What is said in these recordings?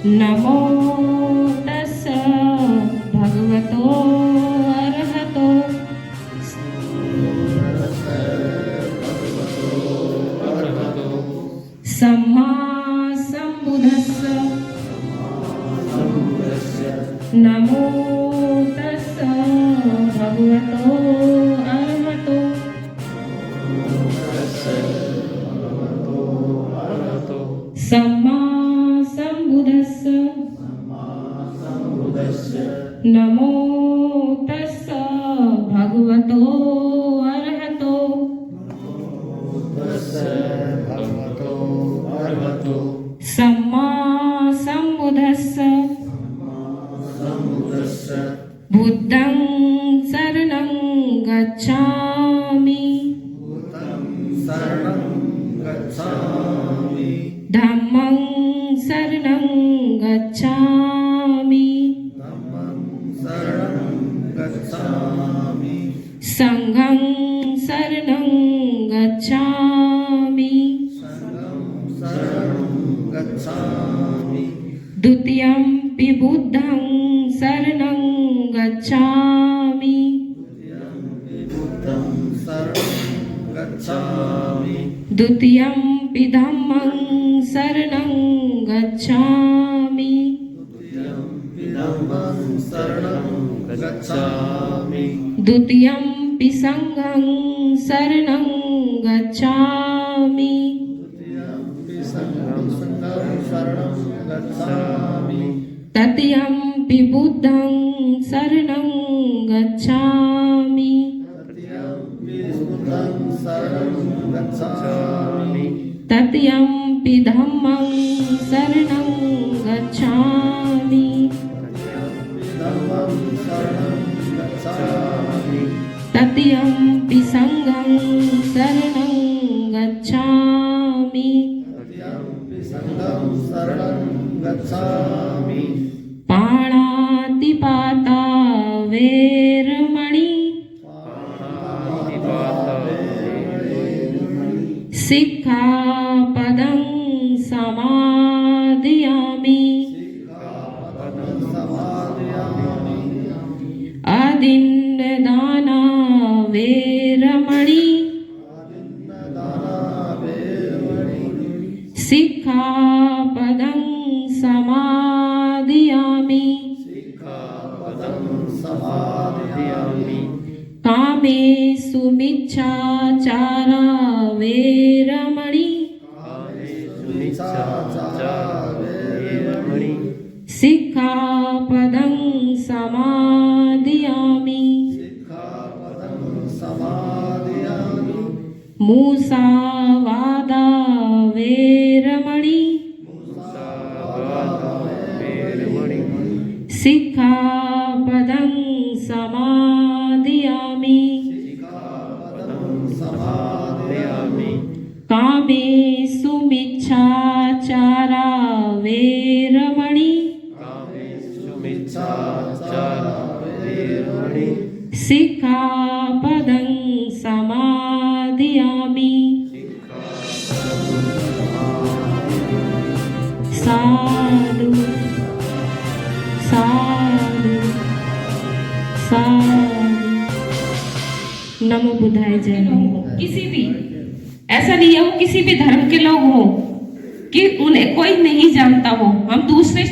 नमो तस्स भगवतो अरहतो सम्मा सम्बुद्धस्स नमो तस्स भगवतो अरहतो सम्मा सम्बुद्धस्स नमो तस्स भगवतो अरहतो सम्मा सम्बुद्धस्स बुद्धं शरणं गच्छामि धम्मं शरणं गच्छामि संघं शरणं गच्छामि द्वितीयंपि बुद्धं शरणं गच्छामि द्वितीयंपि धम्मं शरणं गच्छामि द्वितीयंपि संघं शरणं गच्छामि तृतीयंपि बुद्धं शरणं गच्छामि तृतीयंपि धम्मं शरणं गच्छामि तृतीयंपि संघं शरणं गच्छामि पाणातिपाता वेरमणि सिक्खापदं समादयामि आदिन्नदाना वेरमणि सिक्खापदं समादयामि कामेषु मिच्छाचारा वेरमणि सिक्खापदं समादयामि मूसावादा वेरमणि सिक्खापदं समादयामि कामेषु मिच्छाचारा वेरमणि सिक्खापदं समादयामि साधु साधु साधु। नमो बुद्धाय जय नमो। किसी भी ऐसा नहीं है वो किसी भी धर्म के लोग हो कि उन्हें कोई नहीं जानता हो। हम दूसरे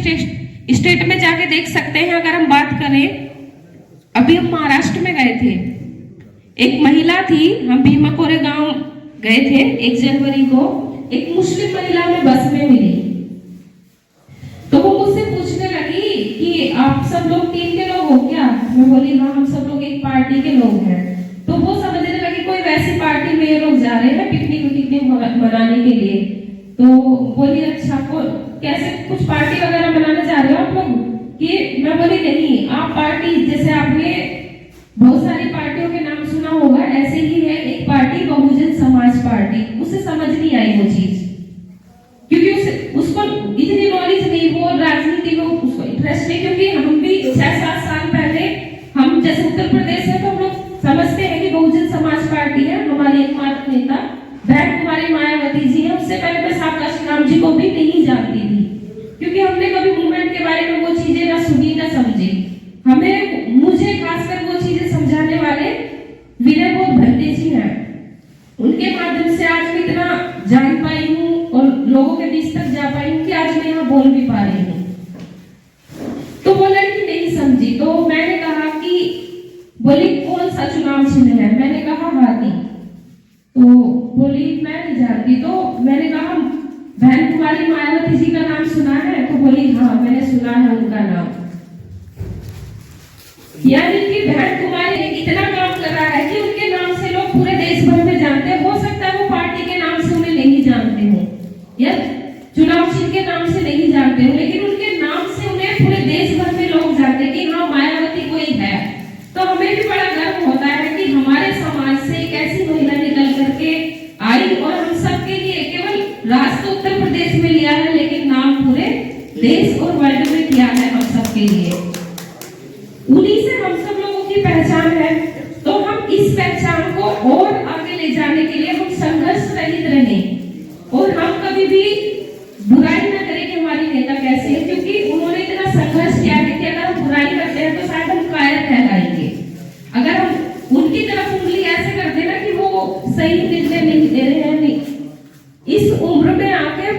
स्टेट में जाके देख सकते हैं। अगर हम बात करें, अभी हम महाराष्ट्र में गए थे, एक महिला थी, हम भीमाकोरे गांव गए थे 1 जनवरी को, एक मुस्लिम महिला में बस में मिली। तो वो मुझसे पूछने लगी कि आप सब लोग टीम के लोग हो क्या? मैं बोली हाँ, हम सब लोग एक पार्टी के लोग हैं। तो वो समझने लगी कोई वैसी पार्टी में ये लोग जा रहे हैं पिकनिक मनाने के लिए। तो बोली अच्छा, को कैसे कुछ पार्टी वगैरह मनाने जा रहे हो आप लोग? कि मैं बोली नहीं, आप पार्टी जैसे आपने बहुत सारी पार्टियों के नाम सुना होगा, ऐसे ही है एक पार्टी बहुजन समाज पार्टी। उसे समझ नहीं आई वो चीज, क्योंकि उसको इतनी नॉलेज नहीं, वो राजनीति में उसको इंटरेस्ट नहीं। क्योंकि हम भी 6-7 साल पहले, हम जैसे उत्तर प्रदेश है तो हम लोग समझते हैं कि बहुजन समाज पार्टी है, हमारी एकमात्र नेता बहन कुमारी मायावती जी है। उससे पहले मैं साक्षात राम जी को भी नहीं जानती थी। क्योंकि हमने कभी मूवमेंट के बारे में वो चीजें ना सुनी ना समझी। मुझे खासकर वो चीजें समझाने वाले विनय बोध भंते जी हैं। उनके माध्यम से आज मैं इतना जान पाई हूँ और लोगों के बीच तक जा पाई हूँ कि आज मैं यहाँ बोल भी पा रही हूँ। तो वो लड़की नहीं समझी, तो मैंने कहा कि बोली कौन सा चुनाव चिन्ह है? मैंने कहा हाथी। तो बोली मैं नहीं जानती। तो मैंने कहा बहन कुमारी मायावती जी का नाम सुना है? तो बोली हाँ मैंने सुना है उनका नाम। यानी कि बहन कुमारी इतना काम कर रहा है कि उनके नाम से लोग पूरे देश भर में जानते हैं। हो सकता है वो पार्टी के नाम से उन्हें नहीं जानते हो या चुनाव चिन्ह के नाम से नहीं जानते हो, लेकिन उनके नाम से उन्हें पूरे देश भर में लोग जानते हैं कि हाँ मायावती कोई है। तो हमें भी बड़ा गर्व होता है कि हमारे समाज से एक ऐसी महिला निकल करके आई और हम सबके लिए केवल राज तो उत्तर प्रदेश में लिया है, लेकिन नाम पूरे देश और वर्ल्ड में किया है हम सबके लिए। उन्हीं से हम सब लोगों की पहचान है। तो हम इस पहचान को और आगे ले जाने के लिए हम संघर्ष रहित रहें और हम कभी भी बुराई न करें कि हमारी नेता कैसे है, क्योंकि उन्होंने इतना संघर्ष किया है कि अगर हम बुराई करते हैं तो शायद हम कायर कहलाएंगे। अगर हम उनकी तरफ उंगली ऐसे करते ना कि वो सही निर्णय नहीं दे रहे हैं, नहीं, इस उम्र में आके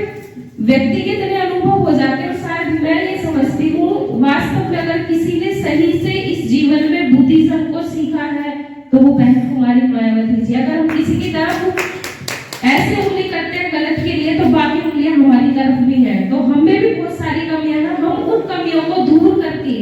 व्यक्ति के तरह अनुभव हो जाते हैं। शायद मैं ये समझती हूँ वास्तव में अगर किसी ने सही से इस जीवन में बुद्धिज्म को सीखा है तो वो बहन कुमारी मायावती जी। अगर हम किसी की तरफ ऐसे उंगली करते हैं गलत के लिए तो बाकी उंगलियां हमारी तरफ भी हैं। तो हमें भी बहुत सारी कमियां हैं, हम उन कमियों को दूर करके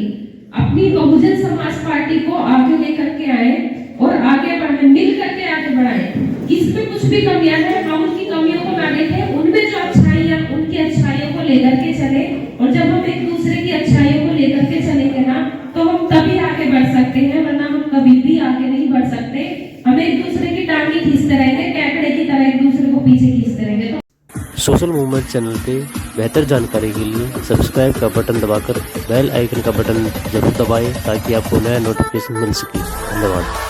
अपनी बहुजन समाज पार्टी को आगे लेकर के आए और आगे बढ़े, मिल करके आगे बढ़ाएं। इसमें कुछ भी कमियां हैं हम उनकी कमियों को ना देखें, उनमें जो अच्छाइयां उनकी अच्छाइयों को लेकर के चले। और जब हम एक दूसरे की अच्छाइयों को लेकर के चलेंगे ना तो हम तभी आगे बढ़ सकते हैं, वरना हम कभी भी आगे नहीं बढ़ सकते। हम एक दूसरे की टांगी खींचते रहेंगे, कैकड़े की तरह एक दूसरे को पीछे खींचते रहेंगे। तो सोशल मूवमेंट चैनल पे बेहतर जानकारी के लिए सब्सक्राइब का बटन दबाकर बेल आइकन का बटन जरूर दबाएं ताकि आपको नया नोटिफिकेशन मिल सके। धन्यवाद।